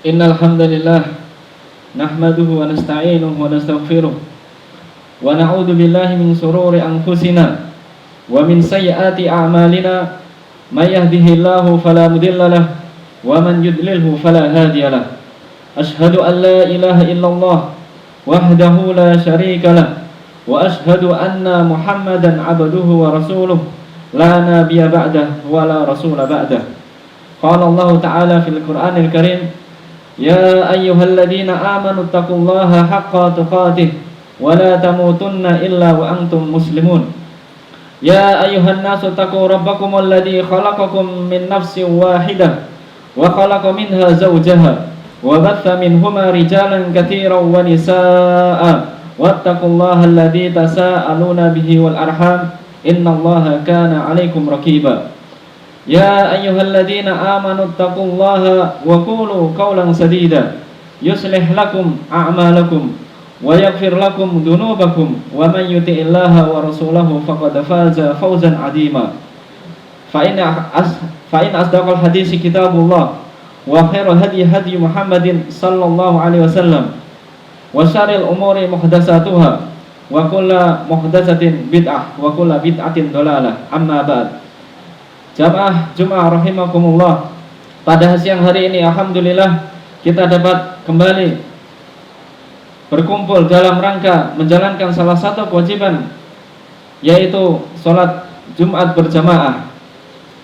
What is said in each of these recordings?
Innal hamdalillah nahmaduhu wa nasta'inuhu wa nastaghfiruh wa na'udzu billahi min shururi anfusina wa min sayyiati a'malina may yahdihillahu fala mudilla lahu wa man yudlilhu fala hadiya lahu. Ashhadu an la ilaha illallah wahdahu la syarika lahu wa ashhadu anna Muhammadan 'abduhu wa rasuluh la nabiyya ba'dahu wa la rasula ba'dahu. Qala Allah ta'ala fil Qur'anil Karim, Ya ayyuhalladzina amanu taqullaha haqqa tuqatih wa la tamutunna illa wa antum muslimun. Ya ayyuhan nasu taqu rabbakumul ladzi khalaqakum min nafsin wahidah wa khalaqa minha zawjaha wa batha minhuma rijalan katsiran wa nisaa'a wattaqullaha alladzi tasaaluna bihi wal arham innallaha kana 'alaikum raqiba. Ya ayyuhalladzina amanu taqullaha wa qulu qawlan sadida yuslih lakum a'malakum wa yaghfir lakum dhunubakum wa man yuti'illaha wa rasulahu faqad faza fawzan 'azima. Fa in asdaqal hadisi kitabullah wa khairal hadi Muhammadin sallallahu alaihi wasallam wa syarril umuri muhdatsatuha wa kullu muhdatsatin bid'ah wa kullu bid'atin dhalalah. Amma ba'd. Jamaah Jumat rahimakumullah. Pada siang hari ini alhamdulillah kita dapat kembali berkumpul dalam rangka menjalankan salah satu kewajiban, yaitu sholat Jumat berjamaah.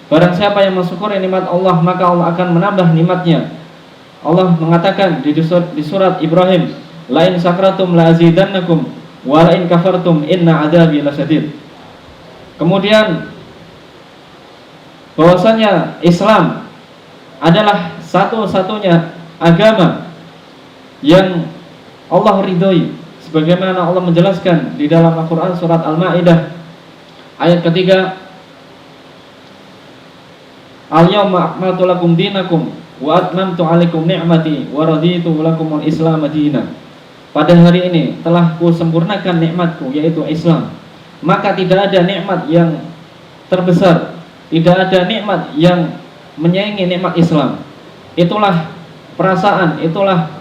Barang siapa yang mensyukuri nikmat Allah, maka Allah akan menambah nikmatnya. Allah mengatakan di surat Ibrahim, la in syakartum la azidannakum wa la in kafartum inna adzabi lasyadid. Kemudian bahwasanya Islam adalah satu-satunya agama yang Allah ridhoi, sebagaimana Allah menjelaskan di dalam Al-Quran surat Al-Ma'idah ayat ketiga, Al-yawma akmaltu lakum dinakum wa atmamtu alaikum ni'mati wa raditu lakumul Islam madina. Pada hari ini telah kusempurnakan nikmatku, yaitu Islam. Maka tidak ada nikmat yang terbesar, tidak ada nikmat yang menyaingi nikmat Islam. Itulah perasaan, itulah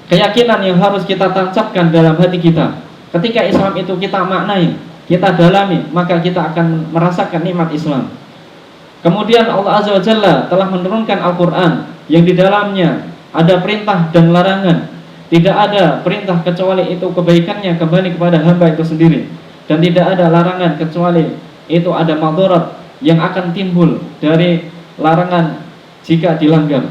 keyakinan yang harus kita tancapkan dalam hati kita. Ketika Islam itu kita maknai, kita dalami, maka kita akan merasakan nikmat Islam. Kemudian Allah Azza wa Jalla telah menurunkan Al-Quran yang di dalamnya ada perintah dan larangan. Tidak ada perintah kecuali itu kebaikannya kembali kepada hamba itu sendiri, dan tidak ada larangan kecuali itu ada madharat yang akan timbul dari larangan jika dilanggar.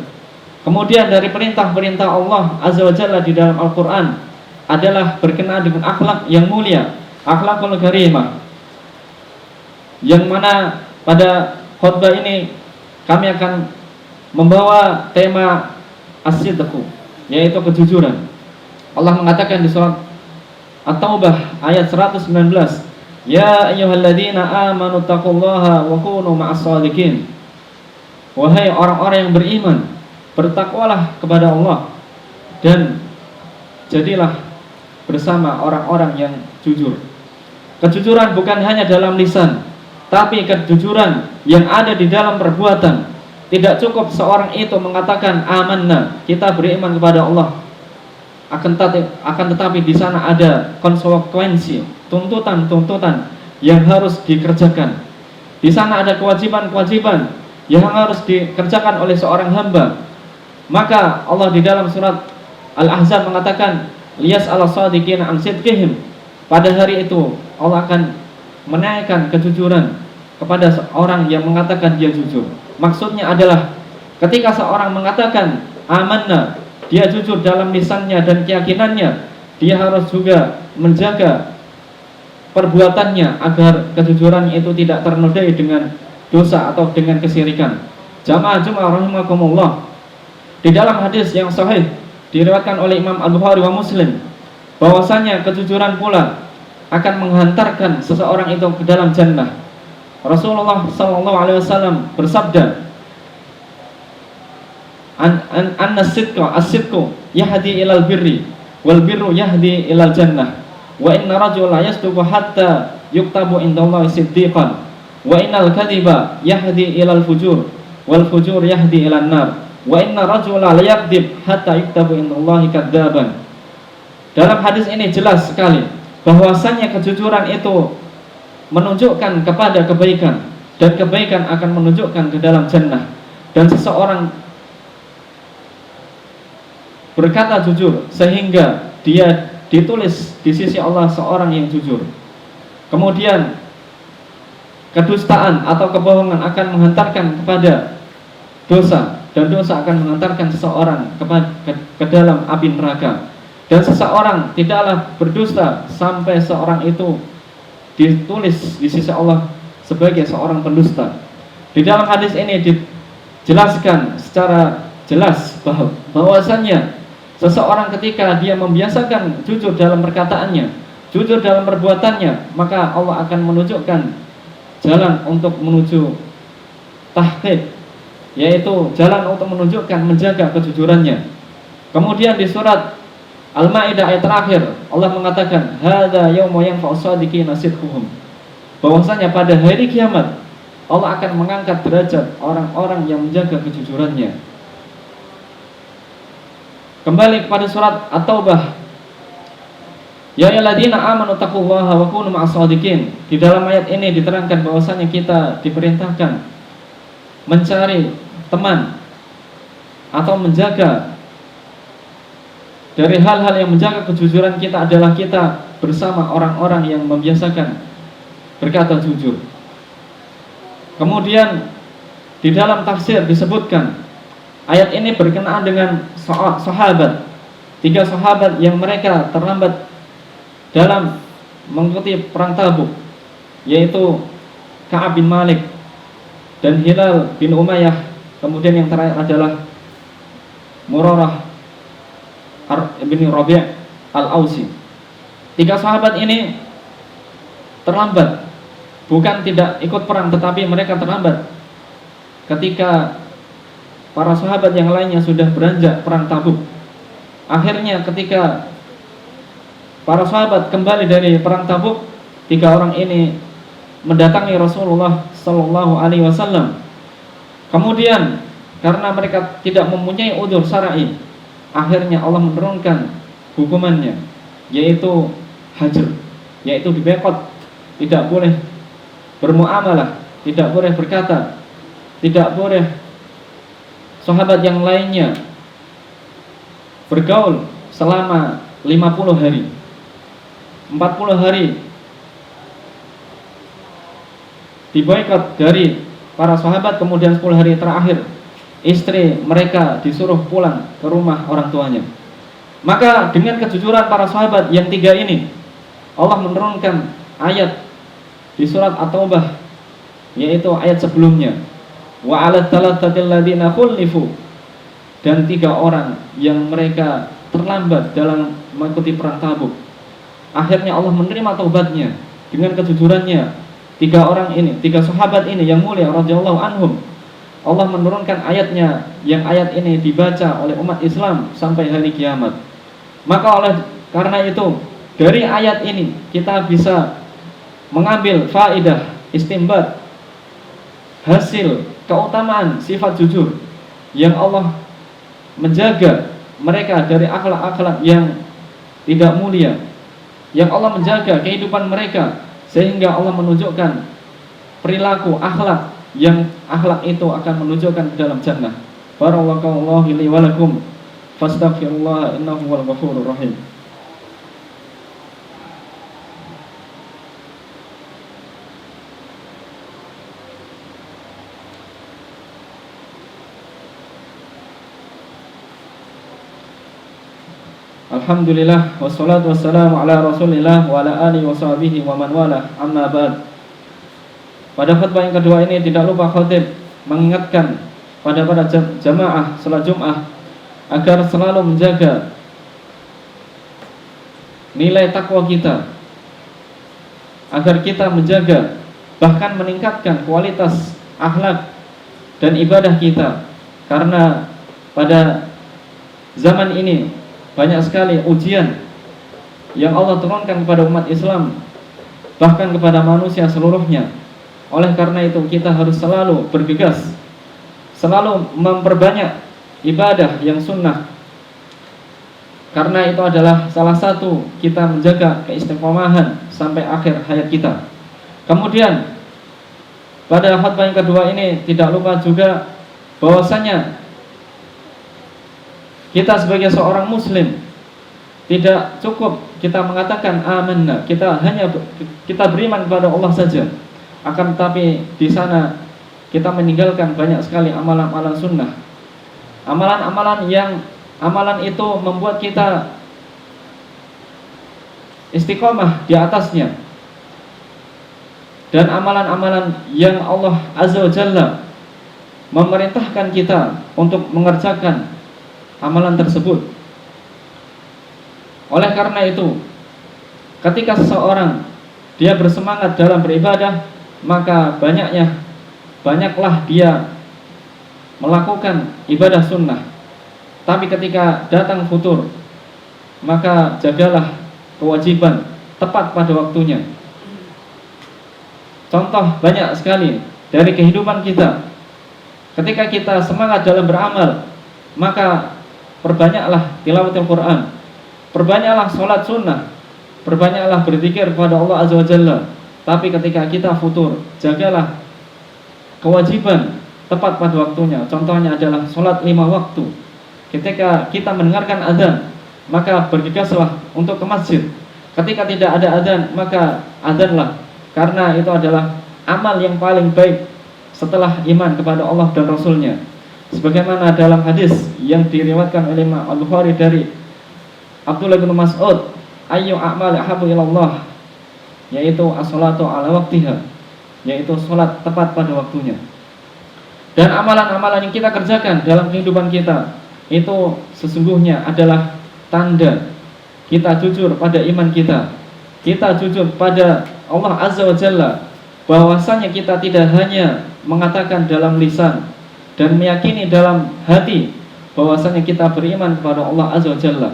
Kemudian dari perintah-perintah Allah Azza wa Jalla di dalam Al-Quran adalah berkenaan dengan akhlak yang mulia, akhlakul karimah, yang mana pada khutbah ini kami akan membawa tema as-sidqu, yaitu kejujuran. Allah mengatakan di surat At-Taubah ayat 119, Ya ayyuhalladzina amanu taqullaha wa kunu ma'as shadiqin. Wahai orang-orang yang beriman, bertakwalah kepada Allah dan jadilah bersama orang-orang yang jujur. Kejujuran bukan hanya dalam lisan, tapi kejujuran yang ada di dalam perbuatan. Tidak cukup seorang itu mengatakan amanna, kita beriman kepada Allah, akan tetapi di sana ada konsekuensi, tuntutan yang harus dikerjakan. Di sana ada kewajiban-kewajiban yang harus dikerjakan oleh seorang hamba. Maka Allah di dalam surat Al-Ahzab mengatakan, liyas ala shadiqina an sidqihim. Pada hari itu Allah akan menaikkan kejujuran kepada seorang yang mengatakan dia jujur. Maksudnya adalah ketika seorang mengatakan amanna, dia jujur dalam lisannya dan keyakinannya, dia harus juga menjaga perbuatannya agar kejujuran itu tidak ternodai dengan dosa atau dengan kesyirikan. Jamaah Jumat rahimakumullah. Di dalam hadis yang sahih diriwayatkan oleh Imam Al-Bukhari wa Muslim, bahwasanya kejujuran pula akan menghantarkan seseorang itu ke dalam jannah. Rasulullah sallallahu alaihi wasallam bersabda, Anna as-sidqu yahdi ilal birri wal birru yahdi ilal jannah wa inna rajula yasduqu hatta yuktabu indallahi siddiqan wa innal kadhiba yahdi ilal fujur wal fujur yahdi ilan nar Wa inna rajula la yakdzib hatta yuktabu indallahi kadzaban. Dalam hadis ini jelas sekali bahwasanya kejujuran itu menunjukkan kepada kebaikan, dan kebaikan akan menunjukkan ke dalam jannah. Dan seseorang berkata jujur sehingga dia ditulis di sisi Allah seorang yang jujur. Kemudian kedustaan atau kebohongan akan menghantarkan kepada dosa, dan dosa akan mengantarkan seseorang ke dalam api neraka. Dan seseorang tidaklah berdusta sampai seorang itu ditulis di sisi Allah sebagai seorang pendusta. Di dalam hadis ini dijelaskan secara jelas bahwasannya seseorang ketika dia membiasakan jujur dalam perkataannya, jujur dalam perbuatannya, maka Allah akan menunjukkan jalan untuk menuju tahqiq, yaitu jalan untuk menunjukkan menjaga kejujurannya. Kemudian di surat Al-Maidah ayat terakhir Allah mengatakan hadza yaumu yanfa'u shadiqina sidquhum, bahwasanya pada hari kiamat Allah akan mengangkat derajat orang-orang yang menjaga kejujurannya. Kembali kepada surat At-Taubah, ya ayyuhalladzina amanu taqullaha wa kunu ma'as shadiqin. Di dalam ayat ini diterangkan bahwasanya kita diperintahkan mencari teman atau menjaga dari hal-hal yang menjaga kejujuran kita adalah kita bersama orang-orang yang membiasakan berkata jujur. Kemudian di dalam tafsir disebutkan ayat ini berkenaan dengan sahabat, 3 sahabat yang mereka terlambat dalam mengikuti perang Tabuk, yaitu Ka'ab bin Malik dan Hilal bin Umayyah. Kemudian yang terakhir adalah Murarah bin Rabi' al-Ausi. 3 sahabat ini terlambat, bukan tidak ikut perang, tetapi mereka terlambat ketika para sahabat yang lainnya sudah beranjak perang Tabuk. Akhirnya ketika para sahabat kembali dari perang Tabuk, 3 orang ini mendatangi Rasulullah sallallahu alaihi wasallam. Kemudian karena mereka tidak mempunyai udzur syar'i, akhirnya Allah menurunkan hukumannya, yaitu hajar, yaitu dibekot, tidak boleh bermuamalah, tidak boleh berkata, tidak boleh sahabat yang lainnya bergaul selama 50 hari. 40 hari diboikot dari para sahabat, kemudian 10 hari terakhir istri mereka disuruh pulang ke rumah orang tuanya. Maka dengan kejujuran para sahabat yang 3 ini, Allah menurunkan ayat di surat At-Taubah, yaitu ayat sebelumnya, wa 'alal thalathati alladziina khulifu, dan 3 orang yang mereka terlambat dalam mengikuti perang Tabuk. Akhirnya Allah menerima taubatnya dengan kejujurannya. 3 orang ini, 3 sahabat ini yang mulia radhiyallahu anhum, Allah menurunkan ayatnya, yang ayat ini dibaca oleh umat Islam sampai hari kiamat. Maka karena itu dari ayat ini kita bisa mengambil faedah istinbat, hasil keutamaan sifat jujur yang Allah menjaga mereka dari akhlak-akhlak yang tidak mulia, yang Allah menjaga kehidupan mereka sehingga Allah menunjukkan perilaku akhlak yang akhlak itu akan menunjukkan ke dalam jannah. Barakallahu li wa lakum fastaghfirullah innahu huwal ghafurur rahim. Alhamdulillah wassalatu wassalamu ala Rasulillah wa ala alihi wa sahbihi wa man wala, amma ba'd. Pada khutbah yang kedua ini tidak lupa khatib mengingatkan pada jamaah salat Jumat agar selalu menjaga nilai takwa kita, agar kita menjaga bahkan meningkatkan kualitas akhlak dan ibadah kita, karena pada zaman ini banyak sekali ujian yang Allah turunkan kepada umat Islam, bahkan kepada manusia seluruhnya. Oleh karena itu kita harus selalu bergegas, selalu memperbanyak ibadah yang sunnah, karena itu adalah salah satu kita menjaga keistiqomahan sampai akhir hayat kita. Kemudian pada khutbah yang kedua ini tidak lupa juga bahwasanya kita sebagai seorang muslim tidak cukup kita mengatakan amanna, kita beriman kepada Allah saja, akan tetapi di sana kita meninggalkan banyak sekali amalan-amalan sunnah, amalan-amalan yang amalan itu membuat kita istiqomah di atasnya, dan amalan-amalan yang Allah Azza wa Jalla memerintahkan kita untuk mengerjakan amalan tersebut. Oleh karena itu, ketika seseorang dia bersemangat dalam beribadah, maka banyaklah dia melakukan ibadah sunnah. Tapi ketika datang futur, maka jagalah kewajiban tepat pada waktunya. Contoh banyak sekali dari kehidupan kita. Ketika kita semangat dalam beramal, maka perbanyaklah tilawatul Quran, perbanyaklah sholat sunnah, perbanyaklah berzikir kepada Allah Azza wa Jalla. Tapi ketika kita futur, jagalah kewajiban tepat pada waktunya. Contohnya adalah sholat 5 waktu. Ketika kita mendengarkan azan, maka bergegaslah untuk ke masjid. Ketika tidak ada azan, maka azanlah, karena itu adalah amal yang paling baik setelah iman kepada Allah dan Rasulnya. Sebagaimana dalam hadis yang diriwayatkan oleh Imam Al-Bukhari dari Abdullah bin Mas'ud, ayyu a'mal ahabbu ilallah, yaitu as-salatu ala waktiha, yaitu salat tepat pada waktunya. Dan amalan-amalan yang kita kerjakan dalam kehidupan kita itu sesungguhnya adalah tanda kita jujur pada iman kita, kita jujur pada Allah Azza wa Jalla, bahwasanya kita tidak hanya mengatakan dalam lisan dan meyakini dalam hati bahwasanya kita beriman kepada Allah Azza wa Jalla.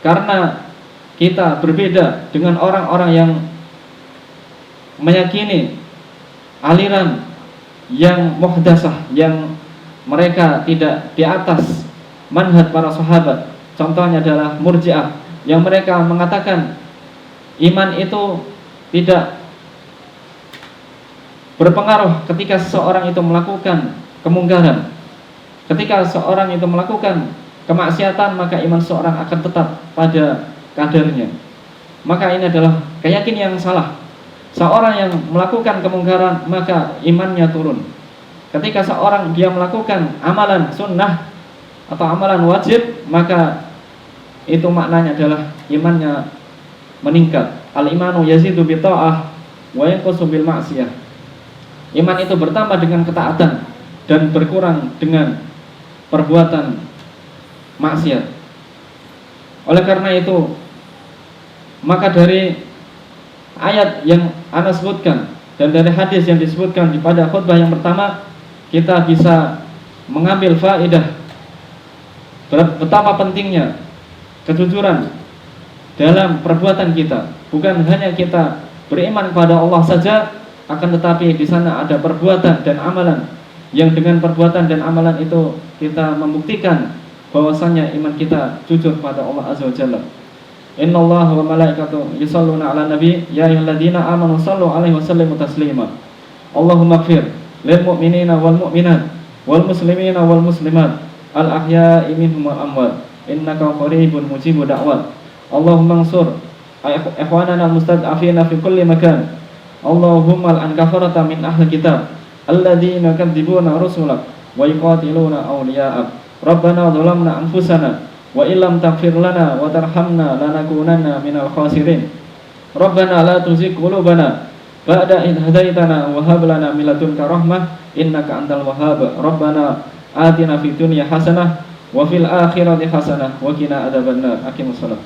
Karena kita berbeda dengan orang-orang yang meyakini aliran yang muhdasah, yang mereka tidak di atas manhaj para sahabat. Contohnya adalah Murji'ah, yang mereka mengatakan iman itu tidak berpengaruh ketika seseorang itu melakukan kemungkaran. Ketika seorang itu melakukan kemaksiatan, maka iman seorang akan tetap pada kadarnya. Maka ini adalah keyakinan yang salah. Seorang yang melakukan kemungkaran, maka imannya turun. Ketika seorang dia melakukan amalan sunnah atau amalan wajib, maka itu maknanya adalah imannya meningkat. Al-imanu yazidu bi ta'ah wa yanqusu bil ma'siyah. Iman itu bertambah dengan ketaatan dan berkurang dengan perbuatan maksiat. Oleh karena itu, maka dari ayat yang Ana sebutkan dan dari hadis yang disebutkan pada khutbah yang pertama, kita bisa mengambil faedah betapa pentingnya kejujuran dalam perbuatan kita. Bukan hanya kita beriman kepada Allah saja, akan tetapi di sana ada perbuatan dan amalan, yang dengan perbuatan dan amalan itu kita membuktikan bahwasanya iman kita jujur pada Allah Azza wa Jalla. Innallaha wa malaikatahu yusholluna 'alan nabi ya ayyuhalladzina amanu shallu 'alaihi wa sallimu taslima. Allahumma ighfir lil mu'minina wal mu'minat wal muslimina wal muslimat al ahya'i minhum wal amwat innaka qaribun mujibud da'wat. Allahumma ansur ikhwanana al mustad'afina fi kulli makan. Allahumma al kafarata min ahli kitab alladzina kadzibuna rusulak wa yuqatiluna awliya'ak. Rabbana dhalamna anfusana wa illam taghfir lana wa tarhamna lanakunanna minal khasirin. Rabbana la tuzigh qulubana ba'da idh hadaitana wa hab lana min ladunka rahmah innaka antal wahhab. Rabbana atina fid dunya hasanah wa fil akhirati hasanah wa qina adzabannar. Aqimussalam.